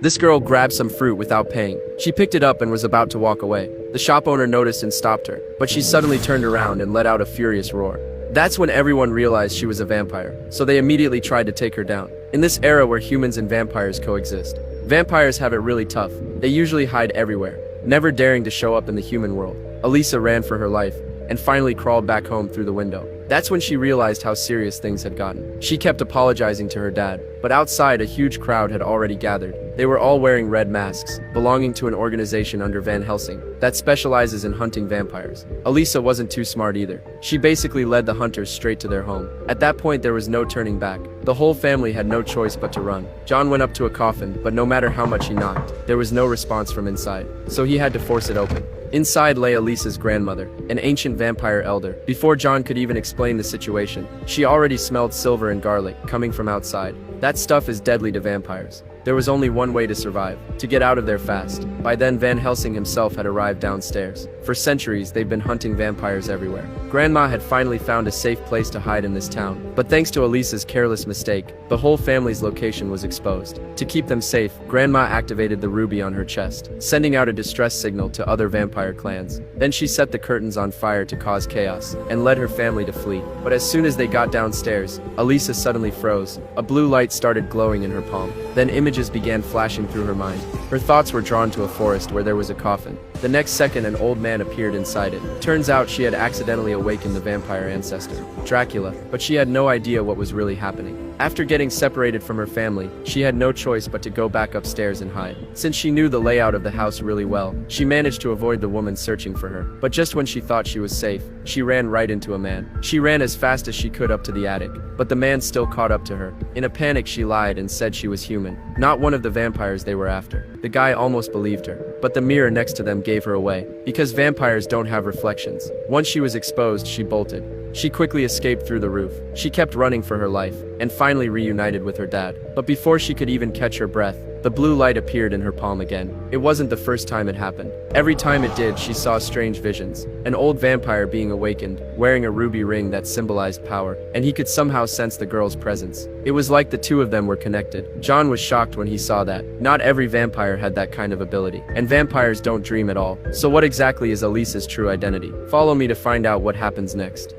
This girl grabbed some fruit without paying. She picked it up and was about to walk away. The shop owner noticed and stopped her, but she suddenly turned around and let out a furious roar. That's when everyone realized she was a vampire, so they immediately tried to take her down. In this era where humans and vampires coexist, vampires have it really tough. They usually hide everywhere, never daring to show up in the human world. Elisa ran for her life and finally crawled back home through the window. That's when she realized how serious things had gotten. She kept apologizing to her dad, but outside a huge crowd had already gathered. They were all wearing red masks, belonging to an organization under Van Helsing that specializes in hunting vampires. Elisa wasn't too smart either. She basically led the hunters straight to their home. At that point there was no turning back. The whole family had no choice but to run. John went up to a coffin, but no matter how much he knocked, there was no response from inside, so he had to force it open. Inside lay Elisa's grandmother, an ancient vampire elder. Before John could even explain the situation, she already smelled silver and garlic coming from outside. That stuff is deadly to vampires. There was only one way to survive, to get out of there fast. By then Van Helsing himself had arrived downstairs. For centuries they've been hunting vampires everywhere. Grandma had finally found a safe place to hide in this town, but thanks to Elisa's careless mistake, the whole family's location was exposed. To keep them safe, Grandma activated the ruby on her chest, sending out a distress signal to other vampire clans. Then she set the curtains on fire to cause chaos, and led her family to flee. But as soon as they got downstairs, Elisa suddenly froze. A blue light started glowing in her palm. Then images began flashing through her mind. Her thoughts were drawn to a forest where there was a coffin. The next second an old man appeared inside it. Turns out she had accidentally awakened the vampire ancestor, Dracula, but she had no idea what was really happening. After getting separated from her family, she had no choice but to go back upstairs and hide. Since she knew the layout of the house really well, she managed to avoid the woman searching for her. But just when she thought she was safe, she ran right into a man. She ran as fast as she could up to the attic, but the man still caught up to her. In a panic she lied and said she was human, not one of the vampires they were after. The guy almost believed her, but the mirror next to them gave her away. Because vampires don't have reflections. Once she was exposed, she bolted. She quickly escaped through the roof. She kept running for her life, and finally reunited with her dad. But before she could even catch her breath, the blue light appeared in her palm again. It wasn't the first time it happened. Every time it did, she saw strange visions. An old vampire being awakened, wearing a ruby ring that symbolized power, and he could somehow sense the girl's presence. It was like the two of them were connected. John was shocked when he saw that. Not every vampire had that kind of ability, and vampires don't dream at all. So what exactly is Elisa's true identity? Follow me to find out what happens next.